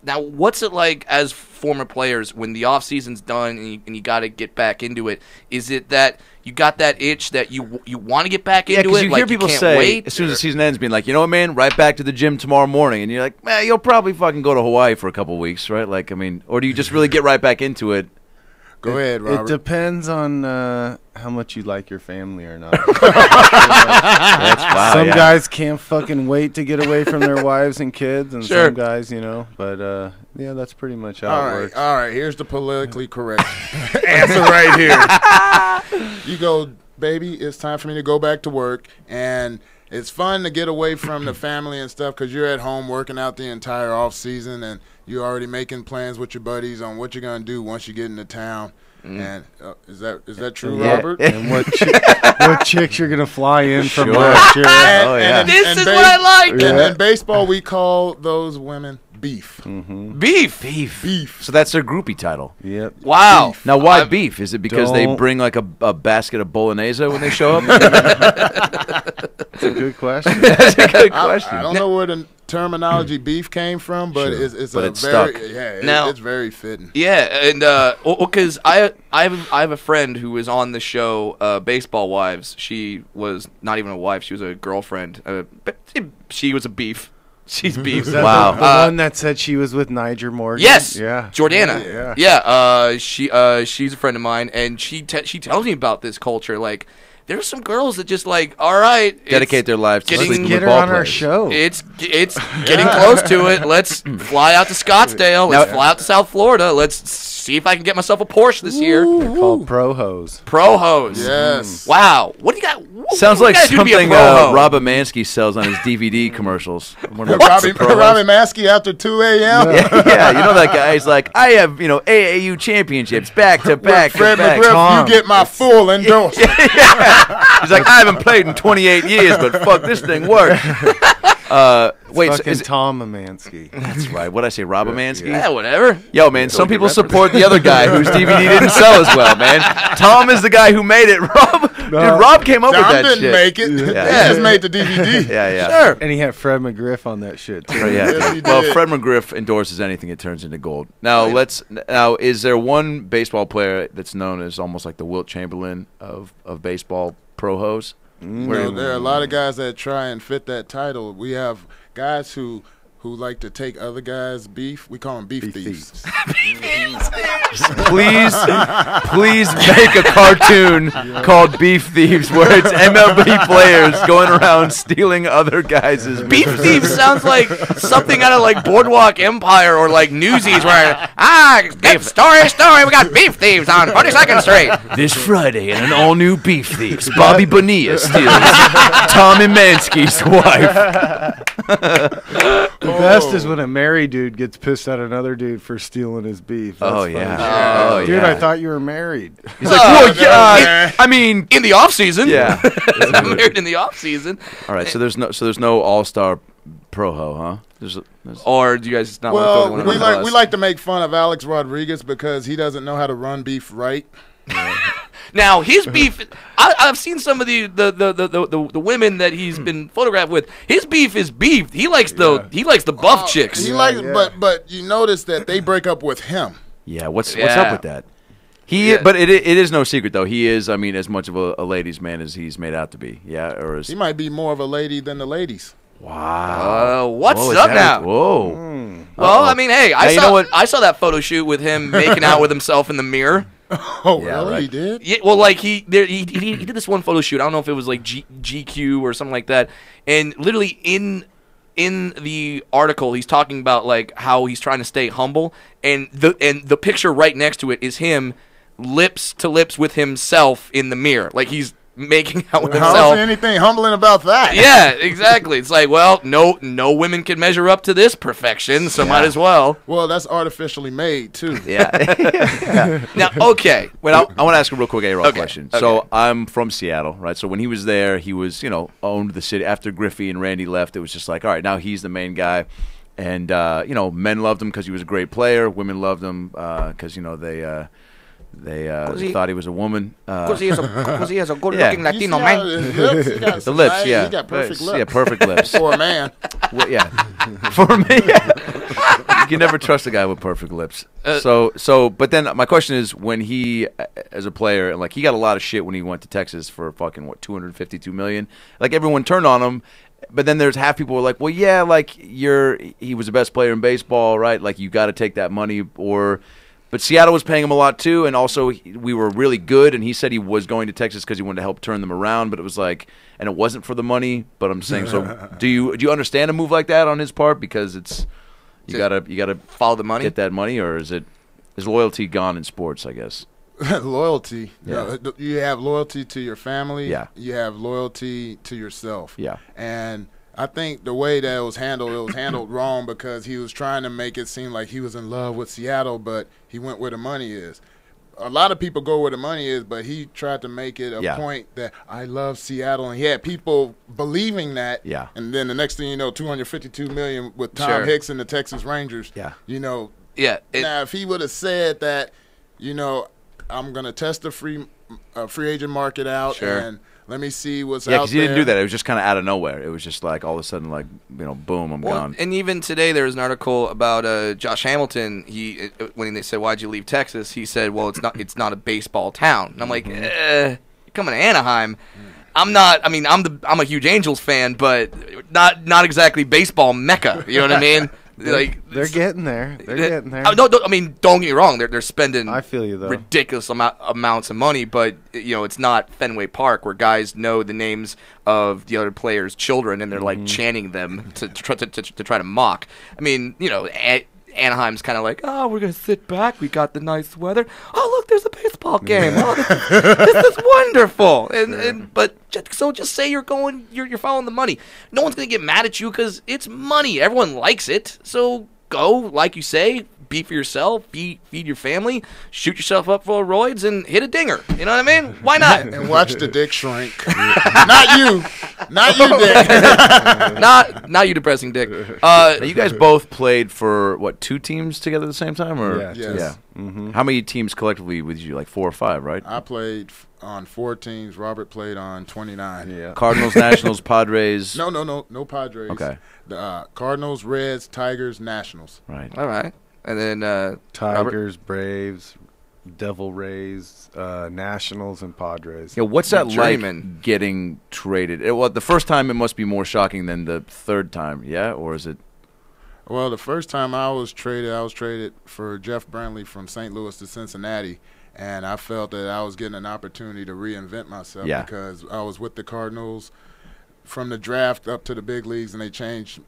Now, what's it like as former players when the off season's done and you got to get back into it? Is it that you got that itch that you want to get back into it? Yeah, because you hear people can't say wait, as soon as the season ends, being like, you know what, man, right back to the gym tomorrow morning, and you're like, man, you'll probably fucking go to Hawaii for a couple weeks, right? Like, I mean, or do you just really get right back into it? Go ahead, Robert. It depends on how much you like your family or not. Some guys can't fucking wait to get away from their wives and kids, and some guys, But yeah, that's pretty much how it works. All right. Here's the politically correct answer right here. You go, baby. It's time for me to go back to work, and it's fun to get away from the family and stuff because you're at home working out the entire off season and you're already making plans with your buddies on what you're gonna do once you get into town. And is that true, Robert? And what chicks you're gonna fly in from last year? This is what I like. And in baseball, we call those women beef. Beef. So that's their groupie title. Yep. Wow. Beef. Now, why beef? Is it because they bring like a basket of bolognese when they show up? That's a good question. That's a good question. I don't know where the terminology beef came from, but it's stuck. It's very fitting. Yeah, and because I have a friend who was on the show Baseball Wives. She was not even a wife; she was a girlfriend. But she was a beef. She's beef. Wow. The one that said she was with Niger Morgan. Yes. Yeah. Jordana. She's a friend of mine, and she tells me about this culture. Like, there's some girls that just like, all right, dedicate their lives to let's get her on our show. It's getting close to it. Let's fly out to Scottsdale. Let's fly out to South Florida. Let's see if I can get myself a Porsche this year. They're called pro hose. Pro hose. Yes. Wow. What do you got? Sounds like something Rob Amansky sells on his DVD commercials. Robbie Mansky after 2 a.m. Yeah, you know that guy. He's like, I have AAU championships back to back. Fred McGriff, you get my full endorsement. He's like, I haven't played in 28 years, but fuck, this thing works. Wait, so is Tom Amansky? That's right. What'd I say, Rob Amansky? Yeah, whatever. Yo, man, some people support the other guy whose DVD didn't sell as well, man. Tom is the guy who made it. Rob came up with that Tom didn't make it. He just made the DVD. Yeah. Sure. And he had Fred McGriff on that shit, too. Yes, Well, Fred McGriff endorses anything that turns into gold. Now, is there one baseball player that's known as almost like the Wilt Chamberlain of baseball pro hose? There are a lot of guys that try and fit that title. We have guys who like to take other guys' beef. We call them beef thieves. Please make a cartoon called Beef Thieves where it's MLB players going around stealing other guys' Beef Thieves sounds like something out of like Boardwalk Empire or like Newsies where, story, we got Beef Thieves on 42nd Street. This Friday in an all-new Beef Thieves, Bobby Bonilla steals Tom Amansky's wife. The best is when a married dude gets pissed at another dude for stealing his beef. That's funny. Dude, I thought you were married. He's like, well, yeah, I mean, in the off season. Yeah, I'm married in the off season. All right, so there's no all-star pro-ho, huh? There's or do you guys not? Well, we like to make fun of Alex Rodriguez because he doesn't know how to run beef right. Now his beef, I've seen some of the women that he's been photographed with. His beef is beef. He likes the buff chicks. But you notice that they break up with him. Yeah, what's up with that? But it is no secret though. He is, I mean, as much of a ladies' man as he's made out to be. Yeah, he might be more of a lady than the ladies. Wow. What's up now? Whoa. Well, I mean, hey, I saw that photo shoot with him making out with himself in the mirror. Oh, yeah, really? Right. He did? Yeah, well, like, he did this one photo shoot. I don't know if it was, like, GQ or something like that. And literally in the article, he's talking about, like, how he's trying to stay humble. And the picture right next to it is him lips to lips with himself in the mirror. Like, he's making out with himself. How's anything humbling about that? Yeah, exactly. It's like, well, no women can measure up to this perfection, so might as well. Well, that's artificially made too. Yeah. Now, okay. Well, I want to ask a real quick A-Roll question. Okay. So I'm from Seattle, right? So when he was there, he was, owned the city. After Griffey and Randy left, it was just like, all right, now he's the main guy. And, men loved him because he was a great player. Women loved him because, They thought he was a woman. Because he has a good-looking Latino man. The lips, yeah. He got perfect lips. Yeah, perfect lips. For a man. Well, yeah. For me, yeah. You can never trust a guy with perfect lips. But then my question is, when he, as a player, and like he got a lot of shit when he went to Texas for fucking $252 million. Like everyone turned on him. But then there's half people were like, well, yeah, like he was the best player in baseball, right? Like you got to take that money, but Seattle was paying him a lot too, and also we were really good. And he said he was going to Texas because he wanted to help turn them around. But it was like, and it wasn't for the money. But I'm saying, so do you understand a move like that on his part? Because it's you gotta follow the money, get that money, or is loyalty gone in sports? I guess. Loyalty. Yeah. You have loyalty to your family. Yeah. You have loyalty to yourself. Yeah. And I think the way that it was handled wrong because he was trying to make it seem like he was in love with Seattle, but he went where the money is. A lot of people go where the money is, but he tried to make it a point that I love Seattle, and he had people believing that. Yeah. And then the next thing you know, $252 million with Tom Hicks and the Texas Rangers. Yeah. You know. Yeah. Now, if he would have said that, you know, I'm gonna test the free agent market out and let me see what's out there. Yeah, because he didn't do that. It was just kind of out of nowhere. It was just like all of a sudden, like boom, I'm gone. And even today, there was an article about Josh Hamilton. When they said, "Why'd you leave Texas?" He said, "Well, it's not a baseball town." And I'm like, you're coming to Anaheim. I'm not. I mean, I'm a huge Angels fan, but not exactly baseball mecca. You know what I mean? Like they're getting there. They're getting there. No, I mean, don't get me wrong. They're spending. I feel you though. Ridiculous amounts of money, but it's not Fenway Park where guys know the names of the other players' children and they're like chanting them to try to mock. I mean, Anaheim's kind of like, oh, we're gonna sit back. We got the nice weather. Oh, look, there's a baseball game. Oh, this is wonderful. But just say you're following the money. No one's gonna get mad at you because it's money. Everyone likes it. So go, like you say, be for yourself, feed your family, shoot yourself up full of roids, and hit a dinger. You know what I mean? Why not? And watch the dick shrink. Not you, Dick. not you, depressing Dick. You guys both played for what, 2 teams together at the same time, or yes. Yeah. Mm-hmm. How many teams collectively with you? Like 4 or 5, right? I played on 4 teams. Robert played on 29. Yeah. Cardinals, Nationals, Padres. No Padres. Okay. The Cardinals, Reds, Tigers, Nationals. Right. All right. And then Tigers, Braves, Devil Rays, Nationals, and Padres. Yeah, what's that like getting traded? Well, the first time it must be more shocking than the third time, yeah? Or is it? Well, the first time I was traded for Jeff Brantley from St. Louis to Cincinnati, and I felt that I was getting an opportunity to reinvent myself because I was with the Cardinals from the draft up to the big leagues, and they changed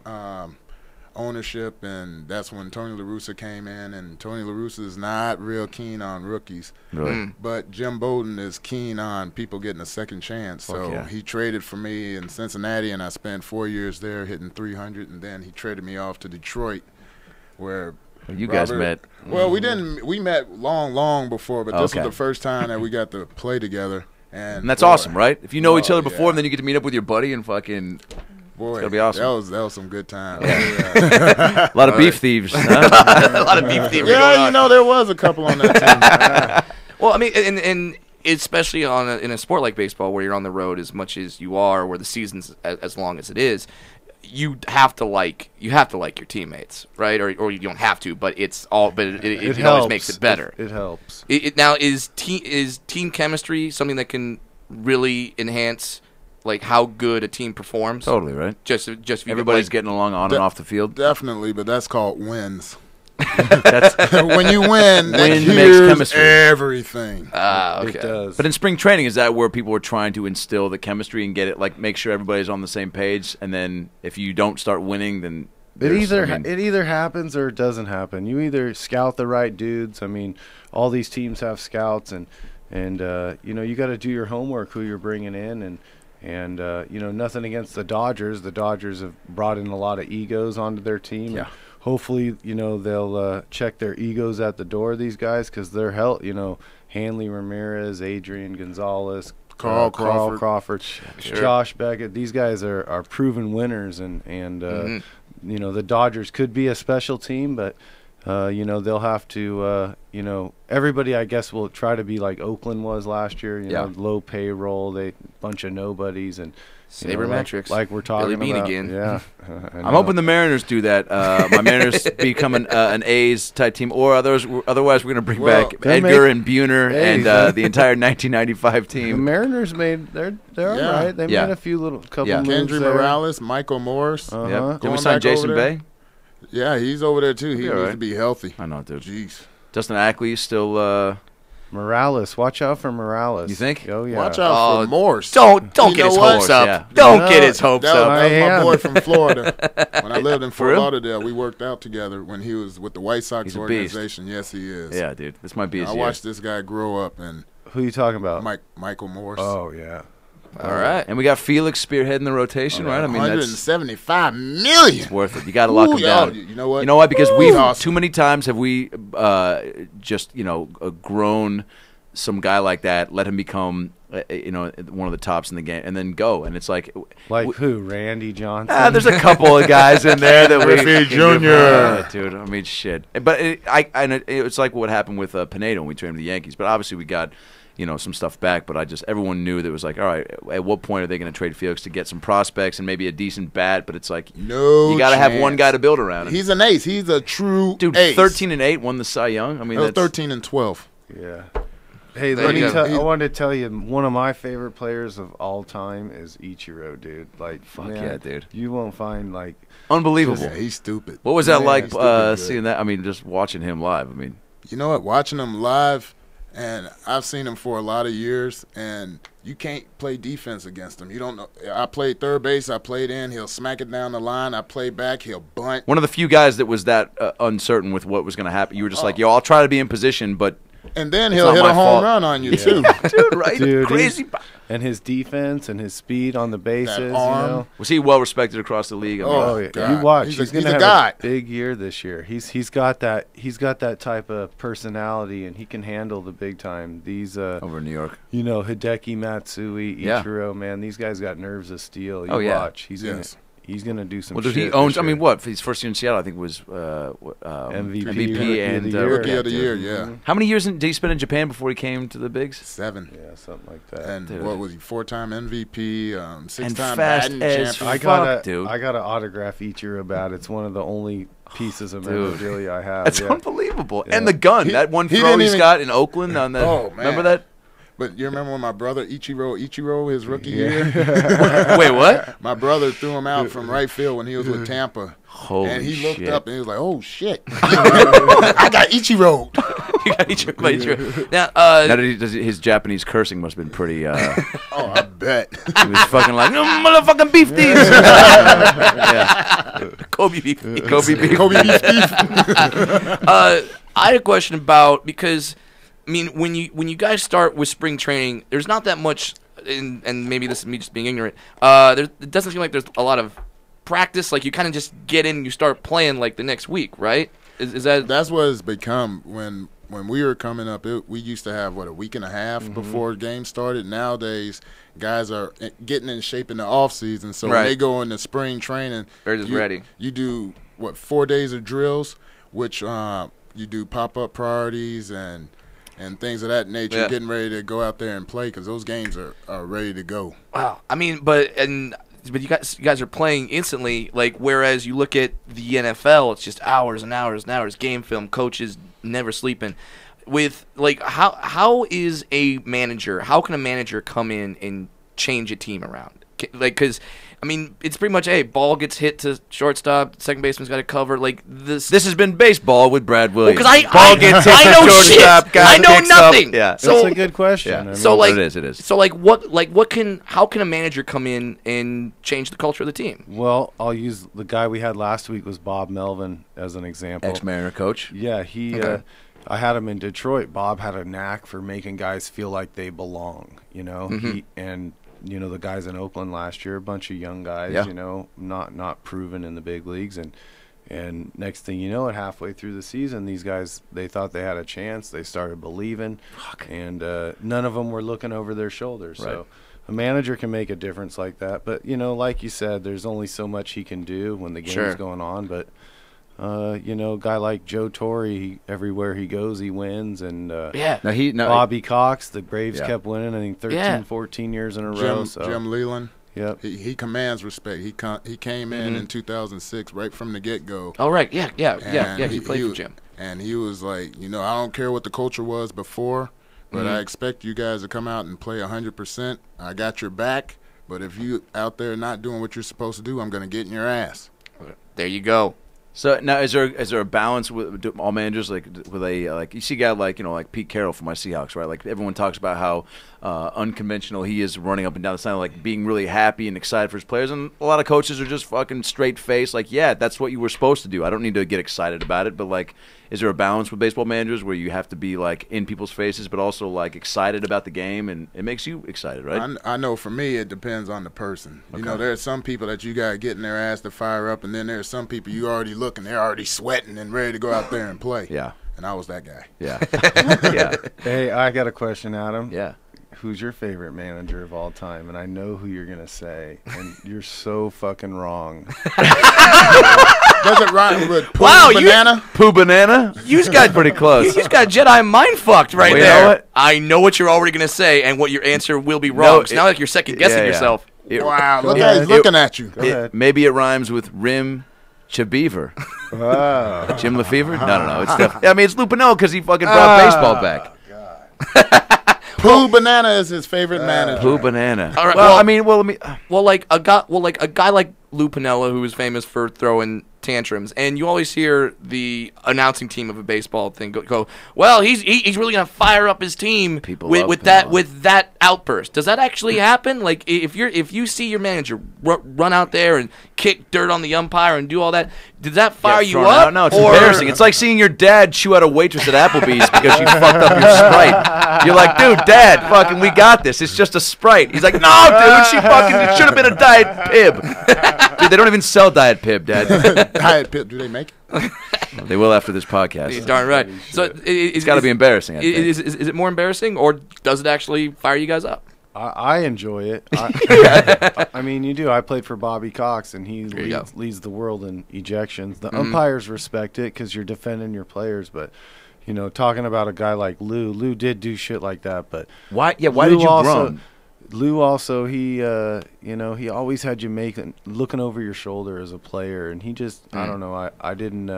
ownership, and that's when Tony La Russa came in, and Tony La Russa is not real keen on rookies. Really? But Jim Bowden is keen on people getting a second chance. So he traded for me in Cincinnati, and I spent 4 years there hitting 300, and then he traded me off to Detroit where guys met. Well, we didn't. We met long before, but this was the first time that we got to play together. And that's awesome, right? If you know each other before, and then you get to meet up with your buddy and fucking... Boy, it's gonna be awesome. That was some good time. A lot of beef thieves. Huh? A lot of beef thieves. Yeah, there was a couple on that team. Well, I mean, and especially in a sport like baseball, where you're on the road as much as you are, where the season's as long as it is, you have to like your teammates, right? Or you don't have to, but it always makes it better. It helps. Now is team chemistry something that can really enhance like how good a team performs? Totally, right? Just everybody's getting along on and off the field. Definitely, but that's called wins. When you win makes chemistry. Everything. Okay. It does. But in spring training, is that where people are trying to instill the chemistry and get it, like make sure everybody's on the same page? And then if you don't start winning, then it either happens or it doesn't happen. You either scout the right dudes. I mean, all these teams have scouts, and you got to do your homework who you're bringing in, and nothing against the Dodgers. The Dodgers have brought in a lot of egos onto their team. Yeah. Hopefully, they'll check their egos at the door, these guys, because they're Hanley Ramirez, Adrian Gonzalez, Carl Crawford, Josh Beckett. These guys are proven winners, and the Dodgers could be a special team, but they'll have to, everybody, I guess, will try to be like Oakland was last year, low payroll, bunch of nobodies, and sabermetrics, like we're talking Billy Bean about. again. Yeah, I'm hoping the Mariners do that. My Mariners become an A's type team, or otherwise we're going to bring back Edgar and Buhner and the entire 1995 team. The Mariners they're all right. They made a few couple moves Kendry there. Morales, Michael Morris. Did we sign Jason Bay? Yeah, he's over there too. He needs right. to be healthy. I know, dude. Jeez. Justin Ackley still. Morales, watch out for Morales. You think? Oh yeah. Watch out for Morse. Don't get his hopes up. Yeah. Don't get his hopes up. That was my boy from Florida. When I lived in Fort Lauderdale, we worked out together when he was with the White Sox organization. Yes, he is. Yeah, dude. This might be his I year. watched this guy grow up. And who are you talking about? Michael Morse. Oh yeah. All right. And we got Felix spearheading the rotation, right? I mean, $175 million. It's worth it. You got to lock him down. You know what? You know why? Because Awesome. too many times have we just grown some guy like that, let him become one of the tops in the game, and then go. And it's like who? Randy Johnson. There's a couple of guys in there that Griffey Jr. Dude. I mean, shit. But it's like what happened with Pineda when we traded him to the Yankees. But obviously we got some stuff back. But everyone knew that it was like, all right, at what point are they going to trade Felix to get some prospects and maybe a decent bat? But it's like you got to have one guy to build around him. He's an ace. He's a true ace. 13-8 won the Cy Young. I mean, that's 13-12. Yeah. Hey, I wanted to tell you, one of my favorite players of all time is Ichiro, dude. Like, fuck yeah, dude. You won't find unbelievable. Yeah, he's stupid. What was that like seeing that? I mean, just watching him live. I mean, you know what? Watching him live, and I've seen him for a lot of years, and you can't play defense against him. You don't know. I played third base. I played in. He'll smack it down the line. I play back. He'll bunt. One of the few guys that was that uncertain with what was going to happen. You were just like, I'll try to be in position, but. And then he'll hit a home run on you, too. Dude, right? Dude, crazy. And his defense and his speed on the bases. Was he well respected across the league? Yeah. You watch. He's going to have a big year this year. He's got that type of personality, and he can handle the big time. These over in New York. Hideki Matsui, Ichiro, man, these guys got nerves of steel. You watch. He's gonna do some. Well, dude, shit he owns. this year. I mean, what his first year in Seattle, I think was MVP and Rookie of the Year. Yeah. How many years did he spend in Japan before he came to the bigs? 7. Yeah, something like that. And dude. What was he? 4-time MVP, 6-time fast batting as champion. dude. I got to autograph Ichiro bat. It's one of the only pieces of memorabilia I have. That's unbelievable. Yeah. And the gun, that one he throw he's got in Oakland on that. Oh man, remember that? But you remember when my brother Ichiro, his rookie year? Wait, what? My brother threw him out from right field when he was with Tampa. Holy and he looked shit. up and he was like, "Oh shit, I got Ichiro." You got Ichiro. Now, his Japanese cursing must have been pretty. Oh, I bet. He was fucking like, "No, motherfucking beef these." Yeah. Kobe beef. Kobe beef. I had a question about, because I mean, when you guys start with spring training, there's not that much, and maybe this is me just being ignorant. It doesn't seem like there's a lot of practice. Like, you kind of just get in and you start playing like the next week, right? Is that? That's what it's become. When we were coming up, we used to have a week and a half before games started. Nowadays, guys are getting in shape in the off season, so when they go into spring training, they're just ready. You do 4 days of drills, which you do pop-up priorities and things of that nature, getting ready to go out there and play, because those games are ready to go. Wow. I mean, but you guys are playing instantly, like, whereas you look at the NFL, it's just hours and hours and hours, game film, coaches never sleeping. With, like, how is a manager, how can a manager come in and change a team around? Like, because, I mean, it's pretty much, hey, ball gets hit to shortstop, second baseman's got to cover. Like, this has been baseball with Brad Williams. Because ball gets hit to shortstop, guy I know picks nothing. Up. Yeah, so, that's a good question. Yeah. I mean, so, like, it is. So, how can a manager come in and change the culture of the team? Well, I'll use the guy we had last week was Bob Melvin as an example. Ex-Mariner coach. Yeah, I had him in Detroit. Bob had a knack for making guys feel like they belong, you know. The guys in Oakland last year, a bunch of young guys, not proven in the big leagues, and next thing you know, halfway through the season, these guys, they thought they had a chance. They started believing, and none of them were looking over their shoulders. Right. So a manager can make a difference like that, but like you said, there's only so much he can do when the game's going on. But You know, a guy like Joe Torre, everywhere he goes, he wins. And Yeah. Bobby Cox, the Braves Yeah. kept winning, I think 13, Yeah. 14 years in a row. So. Jim Leland. Yep. He commands respect. He came in 2006 right from the get-go. Oh, right. Yeah. And He played for Jim. And he was like, you know, I don't care what the culture was before, but I expect you guys to come out and play 100%. I got your back, but if you out there not doing what you're supposed to do, I'm going to get in your ass. There you go. So now, is there a balance with all managers? Like, with a like you see a guy like like Pete Carroll from my Seahawks, right? Like everyone talks about how unconventional he is running up and down the sideline, like being really happy and excited for his players. And a lot of coaches are just fucking straight face, like, yeah, that's what you were supposed to do. I don't need to get excited about it, but like, is there a balance with baseball managers where you have to be like in people's faces, but also like excited about the game, and it makes you excited, right? I know for me it depends on the person. You know, there are some people that you got to get in their ass to fire up, and then there are some people you already look and they're already sweating and ready to go out there and play. Yeah. And I was that guy. Yeah. Yeah. Hey, I got a question, Adam. Yeah. Who's your favorite manager of all time? And I know who you're going to say, and you're so fucking wrong. Does it rhyme with Pooh Wow, Banana? Pooh Banana? You just got pretty close. You just got Jedi mind fucked right Well, you there. know what? I know what you're already gonna say, and what your answer will be wrong. It's not like you're second guessing yourself. Wow, look how he's looking at you. Go ahead. Maybe it rhymes with Rim Chabeaver. Wow. Jim Lefevre? No. It's definitely. I mean, it's Lupinell because he fucking brought baseball back. Pooh Banana is his favorite manager. Pooh Banana. All right, Well, well- I mean, let me. Like a guy like Lou Piniella, who is famous for throwing tantrums, and you always hear the announcing team of a baseball thing go well, he's really gonna fire up his team with that outburst. Does that actually happen? Like if you see your manager run out there and kick dirt on the umpire and do all that, did that fire you up? No, it's embarrassing. It's like seeing your dad chew out a waitress at Applebee's because she fucked up your Sprite. You're like, dude, Dad, fucking, we got this. It's just a Sprite. He's like, no, dude, it should have been a Diet Pib. Dude, they don't even sell Diet Pib, Dad. Diet Pib, do they make it? They will after this podcast. You're darn right. So it's got to be embarrassing. I think. Is it more embarrassing, or does it actually fire you guys up? I enjoy it. I mean, you do. I played for Bobby Cox, and he leads the world in ejections. The umpires respect it because you're defending your players. But, you know, talking about a guy like Lou did do shit like that. But why? Yeah, why did you groan? Lou also, he always had you looking over your shoulder as a player, and he just, I don't know, I didn't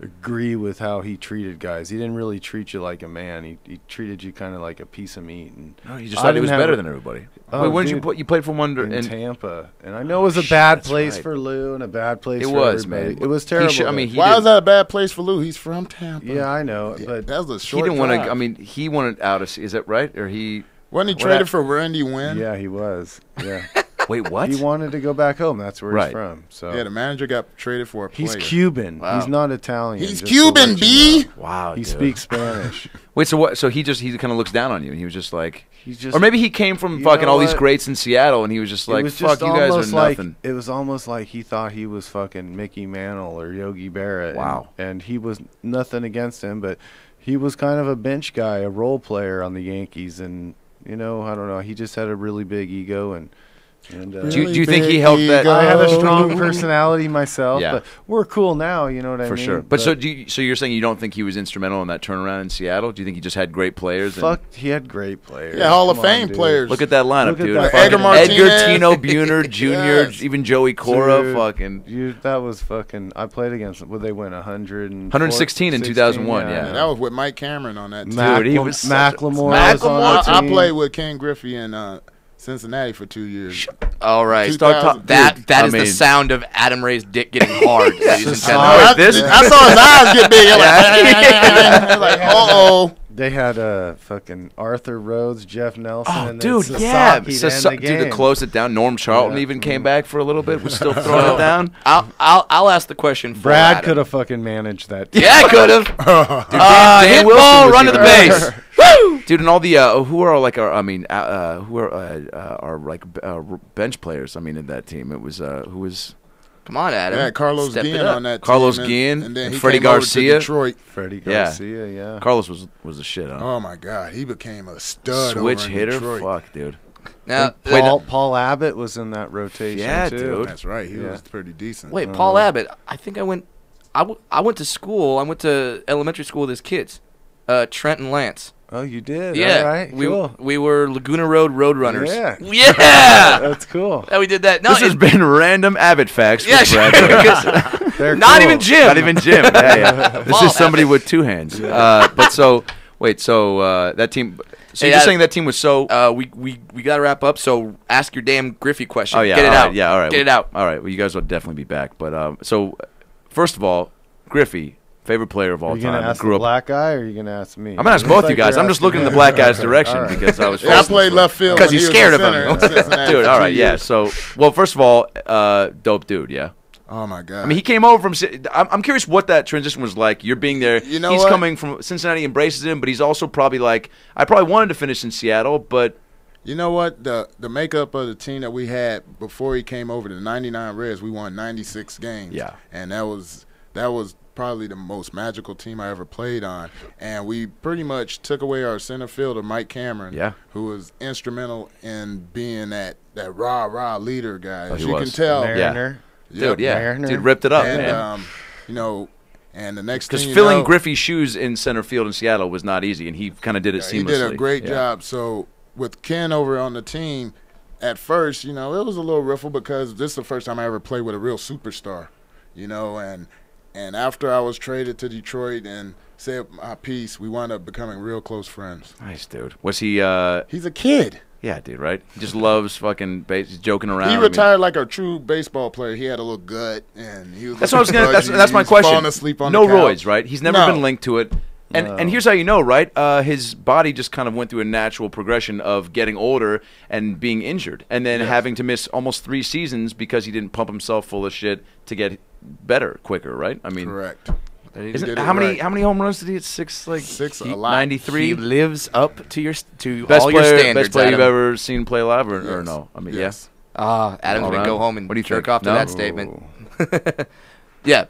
agree with how he treated guys. He didn't really treat you like a man. He treated you kind of like a piece of meat. And no, you just thought he was better than everybody. Oh, wait, you played for one in Tampa, and I know it was a bad place for Lou and a bad place for everybody. Man. It was terrible. Why is that a bad place for Lou? He's from Tampa. Yeah, I know, but that was a short He didn't want drive. to. I mean, he wanted out of. Is that right? Or he wasn't he traded for Randy Wynn? Yeah, he was. Yeah. Wait, what? He wanted to go back home. That's where he's from. So yeah, the manager got traded for a player. He's Cuban. Wow. He's not Italian. He's Cuban, B. Wow, he dude. speaks Spanish. Wait, so what? So he kind of looks down on you, and he was just like, just, or maybe he came from fucking all these greats in Seattle, and he was just like, fuck, you guys are nothing. It was almost like he thought he was fucking Mickey Mantle or Yogi Berra. Wow. And he was nothing against him, but he was kind of a bench guy, a role player on the Yankees, and you know, I don't know, he just had a really big ego and. Do you think he helped that? I had a strong personality myself, Yeah. but we're cool now. You know what I mean? For sure. But so you're saying you don't think he was instrumental in that turnaround in Seattle? Do you think he just had great players? He had great players. Yeah, Hall of Fame players. Look at that lineup, Look at dude. that. Fucking Edgar Edgar Tino Buhner Jr., Yes. even Joey Cora, Dude, fucking. that was fucking. I played against them. Well, they went 116 in 2001. Yeah. That was with Mike Cameron on that team. Dude, he was Macklemore. Was on the I team. played with Ken Griffey in Cincinnati for 2 years. All right. 2000. That is I the mean- sound of Adam Ray's dick getting hard, ladies and I gentlemen. saw his eyes get big. I was like, uh-oh. They had fucking Arthur Rhodes, Jeff Nelson, Oh, and then dude, Sasaki yeah. to end the game. Dude, to close it down, Norm Charlton even came back for a little bit. Was still throwing it down. I'll ask the question for Brad Adam. could have fucking managed that team. Yeah, I could have. Dan Hit Wilson ball, was run to the even base. better. Dude, and all the who are like our, who are our like bench players? I mean, in that team, it was who was. Come on, Adam. Yeah, Carlos Step it Guillen up. on that Carlos team. Guillen And then and he Freddie came over to Garcia. Detroit. Freddie Garcia, yeah. Carlos was the shit, huh? Oh, my God. He became a stud Switch over in hitter? Detroit. Fuck, dude. Now, Paul Abbott was in that rotation Yeah, too. dude. That's right. He was pretty decent. wait, Paul Abbott. I think I went I went to school. I went to elementary school with his kids, Trent and Lance. Oh, you did? Yeah. All right, cool. We were Laguna Road Roadrunners. Yeah. Yeah. That's cool. Yeah, we did that. No, This has been random Abbott facts. Yeah, with Brad. They're not cool. even Jim. Not even Jim. Yeah. This Ball is somebody Abbott. with 2 hands. But so wait, so that team. So Hey, you're saying that team was so? we gotta wrap up. So ask your damn Griffey question. Oh yeah, Get it all out. right, yeah, all right. Get it out. All right. Well, you guys will definitely be back. But so, first of all, Griffey, favorite player of all Are you going time. to ask Grew the up. black guy, or are you going to ask me? I'm gonna ask both you guys. I'm just looking in the black guy's direction because I was. Yeah, I played left field because when he's he was scared a of center him. in Cincinnati Dude, for all 2 right, yeah. years. So, well, first of all, dope dude, yeah. Oh my God! I mean, he came over from. I'm curious what that transition was like. You're being there. You know he's what? coming from Cincinnati, embraces him, but he's also probably like, I probably wanted to finish in Seattle, but You know what? The makeup of the team that we had before he came over to the 99 Reds, we won 96 games. Yeah. And that was probably the most magical team I ever played on. And we pretty much took away our center fielder, Mike Cameron, Yeah. who was instrumental in being that rah-rah leader guy. Oh, As he you was. can tell. Mariner. dude, yeah, Mariner. dude ripped it up, And, man. you know, and the next Because thing you filling know, Griffey's shoes in center field in Seattle was not easy, and he kind of did it seamlessly. he did a great Yeah. job. So with Ken over on the team, at first, you know, it was a little riffle because this is the first time I ever played with a real superstar, you know, and after I was traded to Detroit and said my piece, we wound up becoming real close friends. Nice, dude. Was he? He's a kid. Yeah, dude. Right? He just loves fucking he's joking around. He I mean- retired like a true baseball player. He had a little gut, and he was. That's what I was looking gonna. That's, pudgy. that's my He was question. Falling asleep on no the couch. roids, right? He's never No. been linked to it. And here's how you know, right? His body just kind of went through a natural progression of getting older and being injured, and then having to miss almost 3 seasons because he didn't pump himself full of shit to get better quicker, right? I mean, Correct. Isn't, how many home runs did he hit? 6, like Six, a lot. 93. He lives up to your Best all player, your standards. best player you've Adam. ever seen play live, or Yes. no? I mean, Yes. Adam's All gonna around. go home and What do you jerk think? off to No? that statement. Yeah.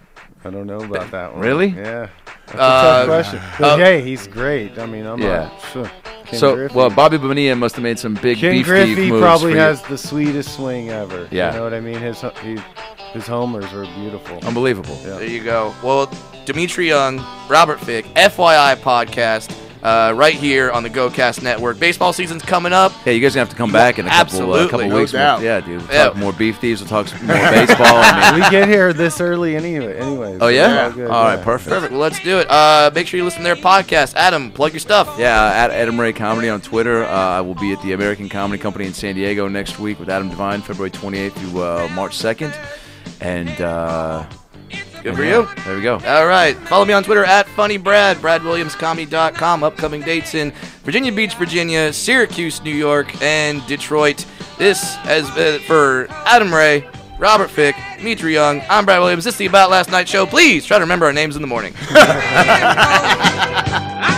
I don't know about that one. Really? Yeah. That's a tough question. But hey, he's great. I mean, I'm Yeah. not. Ken So, Griffey. well, Bobby Bonilla must have made some big Ken beef Griffey thief moves probably for you. has the sweetest swing ever. Yeah. You know what I mean? His homers are beautiful. Unbelievable. Yeah. There you go. Well, Dimitri Young, Robert Fick, FYI podcast, right here on the GoCast Network. Baseball season's coming up. Yeah, you guys are gonna have to come back in a couple Absolutely. No weeks. doubt. Yeah, dude. We'll Yeah. talk more beef thieves. We'll talk some more baseball. I mean, We get here this early anyways. oh yeah. It's all good, All right, yeah. perfect. Perfect. Well, let's do it. Make sure you listen to their podcast. Adam, plug your stuff. Yeah, at Adam Ray Comedy on Twitter. I will be at the American Comedy Company in San Diego next week with Adam Devine, February 28th through March 2nd. And Good for you. There we go. All right. Follow me on Twitter at FunnyBrad, BradWilliamsComedy.com. Upcoming dates in Virginia Beach, Virginia, Syracuse, New York, and Detroit. This has been for Adam Ray, Robert Fick, Dimitri Young. I'm Brad Williams. This is the About Last Night show. Please try to remember our names in the morning. I